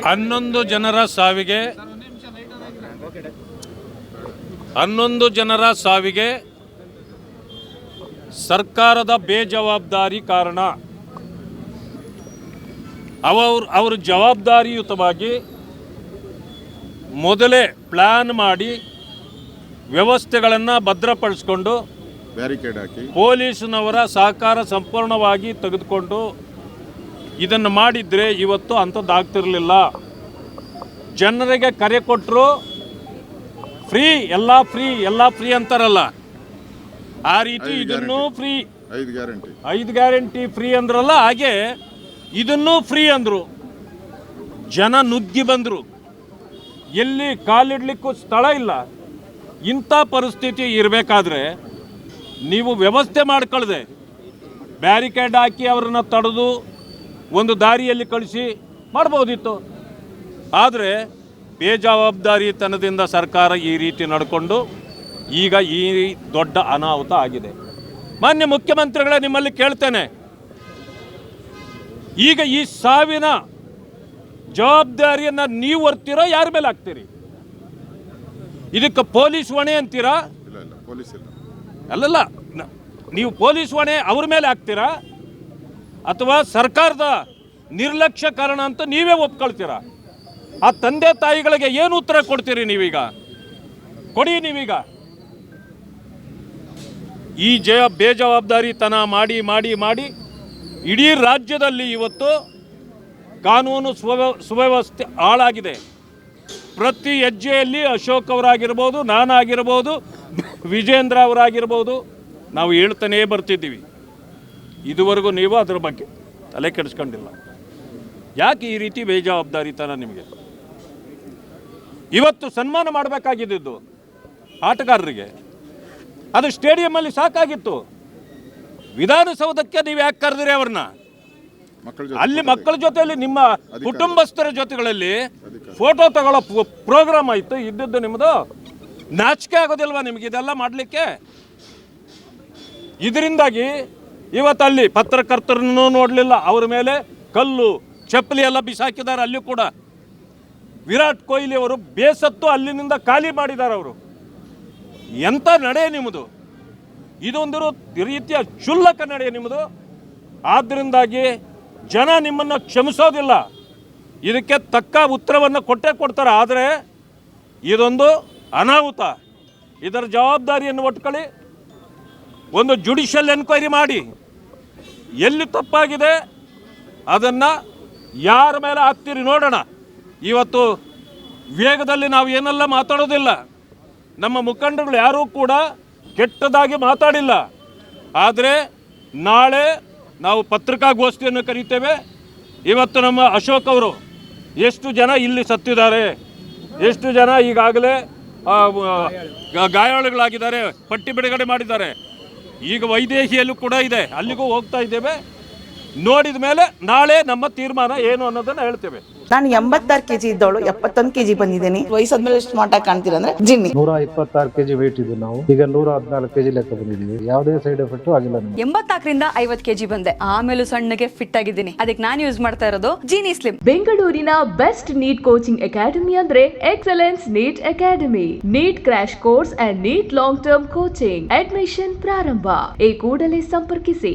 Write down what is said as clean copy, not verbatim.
11 ಜನರ ಸಾವಿಗೆ ಸರ್ಕಾರದ ಬೇಜವಾಬ್ದಾರಿ ಕಾರಣ. ಅವರು ಜವಾಬ್ದಾರಿಯುತವಾಗಿ ಮೊದಲೇ ಪ್ಲಾನ್ ಮಾಡಿ ವ್ಯವಸ್ಥೆಗಳನ್ನು ಭದ್ರಪಡಿಸಿಕೊಂಡು ಬ್ಯಾರಿಕೇಡ್ ಹಾಕಿ ಪೊಲೀಸ್ನವರ ಸಹಕಾರ ಸಂಪೂರ್ಣವಾಗಿ ತೆಗೆದುಕೊಂಡು ಇದನ್ನು ಮಾಡಿದರೆ ಇವತ್ತು ಅಂಥದ್ದಾಗ್ತಿರಲಿಲ್ಲ. ಜನರಿಗೆ ಕರೆ ಕೊಟ್ಟರು ಫ್ರೀ ಎಲ್ಲ ಫ್ರೀ ಅಂತಾರಲ್ಲ, ಆ ರೀತಿ ಇದನ್ನು ಫ್ರೀ 5 ಗ್ಯಾರಂಟಿ ಫ್ರೀ ಅಂದ್ರಲ್ಲ, ಹಾಗೆ ಇದನ್ನೂ ಫ್ರೀ ಅಂದರು. ಜನ ನುಗ್ಗಿ ಬಂದರು, ಎಲ್ಲಿ ಕಾಲಿಡ್ಲಿಕ್ಕೂ ಸ್ಥಳ ಇಲ್ಲ. ಇಂಥ ಪರಿಸ್ಥಿತಿ ಇರಬೇಕಾದ್ರೆ ನೀವು ವ್ಯವಸ್ಥೆ ಮಾಡ್ಕೊಳ್ಳದೆ ಬ್ಯಾರಿಕೇಡ್ ಹಾಕಿ ಅವರನ್ನು ತಡೆದು ಒಂದು ದಾರಿಯಲ್ಲಿ ಕಳಿಸಿ ಮಾಡ್ಬೋದಿತ್ತು. ಆದರೆ ಬೇಜವಾಬ್ದಾರಿತನದಿಂದ ಸರ್ಕಾರ ಈ ರೀತಿ ನಡ್ಕೊಂಡು ಈಗ ಈ ದೊಡ್ಡ ಅನಾಹುತ ಆಗಿದೆ. ಮಾನ್ಯ ಮುಖ್ಯಮಂತ್ರಿಗಳೇ, ನಿಮ್ಮಲ್ಲಿ ಕೇಳ್ತೇನೆ, ಈಗ ಈ ಸಾವಿನ ಜವಾಬ್ದಾರಿಯನ್ನು ನೀವು ಹೊರ್ತೀರೋ ಯಾರ ಮೇಲೆ ಹಾಕ್ತೀರಿ? ಇದಕ್ಕೆ ಪೊಲೀಸ್ ಹೊಣೆ ಅಂತೀರಾ? ಅಲ್ಲಲ್ಲ, ನೀವು ಪೊಲೀಸ್ ಹೊಣೆ ಅವ್ರ ಮೇಲೆ ಹಾಕ್ತೀರಾ ಅಥವಾ ಸರ್ಕಾರದ ನಿರ್ಲಕ್ಷ್ಯ ಕಾರಣ ಅಂತ ನೀವೇ ಒಪ್ಕೊಳ್ತೀರಾ? ಆ ತಂದೆ ತಾಯಿಗಳಿಗೆ ಏನು ಉತ್ತರ ಕೊಡ್ತೀರಿ ನೀವೀಗ? ಕೊಡಿ ನೀವೀಗ. ಈ ಬೇಜವಾಬ್ದಾರಿತನ ಮಾಡಿ ಮಾಡಿ ಮಾಡಿ ಇಡೀ ರಾಜ್ಯದಲ್ಲಿ ಇವತ್ತು ಕಾನೂನು ಸುವ್ಯವಸ್ಥೆ ಹಾಳಾಗಿದೆ. ಪ್ರತಿ ಹೆಜ್ಜೆಯಲ್ಲಿ ಅಶೋಕ್ ಅವರಾಗಿರ್ಬೋದು, ನಾನಾಗಿರ್ಬೋದು, ವಿಜೇಂದ್ರ ಅವರಾಗಿರ್ಬೋದು, ನಾವು ಹೇಳ್ತಾನೇ ಬರ್ತಿದ್ದೀವಿ. ಇದುವರೆಗೂ ನೀವು ಅದರ ಬಗ್ಗೆ ತಲೆ ಕೆಡಿಸ್ಕೊಂಡಿಲ್ಲ. ಯಾಕೆ ಈ ರೀತಿ ಬೇಜವಾಬ್ದಾರಿತನ ನಿಮಗೆ? ಇವತ್ತು ಸನ್ಮಾನ ಮಾಡಬೇಕಾಗಿದ್ದು ಆಟಗಾರರಿಗೆ, ಅದು ಸ್ಟೇಡಿಯಮ್ಮಲ್ಲಿ ಸಾಕಾಗಿತ್ತು. ವಿಧಾನಸೌಧಕ್ಕೆ ನೀವು ಯಾಕೆ ಕರೆದ್ರಿ ಅವ್ರನ್ನ? ಅಲ್ಲಿ ಮಕ್ಕಳ ಜೊತೆಯಲ್ಲಿ ನಿಮ್ಮ ಕುಟುಂಬಸ್ಥರ ಜೊತೆಗಳಲ್ಲಿ ಫೋಟೋ ತಗೊಳ್ಳೋ ಪ್ರೋಗ್ರಾಮ್ ಆಯಿತು. ಇದ್ದದ್ದು ನಿಮ್ಮದು ನಾಚಿಕೆ ಆಗೋದಿಲ್ವಾ ನಿಮಗೆ ಇದೆಲ್ಲ ಮಾಡಲಿಕ್ಕೆ? ಇದರಿಂದಾಗಿ ಇವತ್ತಲ್ಲಿ ಪತ್ರಕರ್ತರನ್ನು ನೋಡಲಿಲ್ಲ, ಅವ್ರ ಮೇಲೆ ಕಲ್ಲು ಚಪ್ಪಲಿ ಎಲ್ಲ ಬಿಸಾಕಿದ್ದಾರೆ. ಅಲ್ಲಿ ಕೂಡ ವಿರಾಟ್ ಕೊಹ್ಲಿ ಅವರು ಬೇಸತ್ತು ಅಲ್ಲಿನಿಂದ ಖಾಲಿ ಮಾಡಿದ್ದಾರೆ. ಅವರು ಎಂಥ ನಡೆ ನಿಮ್ಮದು? ಇದೊಂದು ರೀತಿಯ ಕ್ಷುಲ್ಲಕ ನಡೆ ನಿಮ್ಮದು. ಆದ್ದರಿಂದಾಗಿ ಜನ ನಿಮ್ಮನ್ನು ಕ್ಷಮಿಸೋದಿಲ್ಲ. ಇದಕ್ಕೆ ತಕ್ಕ ಉತ್ತರವನ್ನು ಕೊಟ್ಟೇ ಕೊಡ್ತಾರೆ. ಆದರೆ ಇದೊಂದು ಅನಾಹುತ, ಇದರ ಜವಾಬ್ದಾರಿಯನ್ನು ಒಟ್ಕೊಳ್ಳಿ. ಒಂದು ಜುಡಿಷಿಯಲ್ ಎನ್ಕ್ವೈರಿ ಮಾಡಿ ಎಲ್ಲಿ ತಪ್ಪಾಗಿದೆ ಅದನ್ನು ಯಾರ ಮೇಲೆ ಹಾಕ್ತೀರಿ ನೋಡೋಣ. ಇವತ್ತು ವೇಗದಲ್ಲಿ ನಾವು ಏನೆಲ್ಲ ಮಾತಾಡೋದಿಲ್ಲ, ನಮ್ಮ ಮುಖಂಡರುಗಳು ಯಾರೂ ಕೂಡ ಕೆಟ್ಟದಾಗಿ ಮಾತಾಡಿಲ್ಲ. ಆದರೆ ನಾಳೆ ನಾವು ಪತ್ರಿಕಾಗೋಷ್ಠಿಯನ್ನು ಕರೀತೇವೆ. ಇವತ್ತು ನಮ್ಮ ಅಶೋಕ್ ಅವರು ಎಷ್ಟು ಜನ ಇಲ್ಲಿ ಸತ್ತಿದ್ದಾರೆ, ಎಷ್ಟು ಜನ ಈಗಾಗಲೇ ಗಾಯಾಳುಗಳಾಗಿದ್ದಾರೆ, ಪಟ್ಟಿ ಬಿಡುಗಡೆ ಮಾಡಿದ್ದಾರೆ. ಈಗ ವೈದೇಹಿಯಲ್ಲೂ ಕೂಡ ಇದೆ, ಅಲ್ಲಿಗೂ ಹೋಗ್ತಾ ಇದ್ದೇವೆ. ನೋಡಿದ ಮೇಲೆ ನಾಳೆ ನಮ್ಮ ತೀರ್ಮಾನ ಏನು ಅನ್ನೋದನ್ನ ಹೇಳ್ತೇವೆ. ನಾನು 86 kg ಇದ್ದವಳು 71 kg ಬಂದಿದ್ದೀನಿ. ವಯಸ್ಸಾದ್ಮೇಲೆ ಸ್ಮಾರ್ಟ್ ಆಗಿ ಕಾಣ್ತೀರಾ ಅಂದ್ರೆ ಜಿನ್ನಿ. 126 kg ವೇಟ್ ಇದ್ದು ನಾವು ಈಗ 114 kg ಲೆಕ್ಕ ಬಂದಿದ್ದೀವಿ. ಯಾವುದೇ ಸೈಡ್ ಎಫೆಕ್ಟ್ ಆಗಿಲ್ಲ. 84 ರಿಂದ 50 kg ಬಂದೆ, ಆಮೇಲೆ ಸಣ್ಣಗೆ ಫಿಟ್ ಆಗಿದ್ದೀನಿ. ಅದಕ್ಕೆ ನಾನು ಯೂಸ್ ಮಾಡ್ತಾ ಇರೋದು ಜೀನಿ ಸ್ಲಿಮ್. ಬೆಂಗಳೂರಿನ ಬೆಸ್ಟ್ ನೀಟ್ ಕೋಚಿಂಗ್ ಅಕಾಡೆಮಿ ಅಂದ್ರೆ Excellence NEET academy. NEET crash course and NEET long term coaching admission ಪ್ರಾರಂಭ. ಈ ಕೂಡಲೇ ಸಂಪರ್ಕಿಸಿ.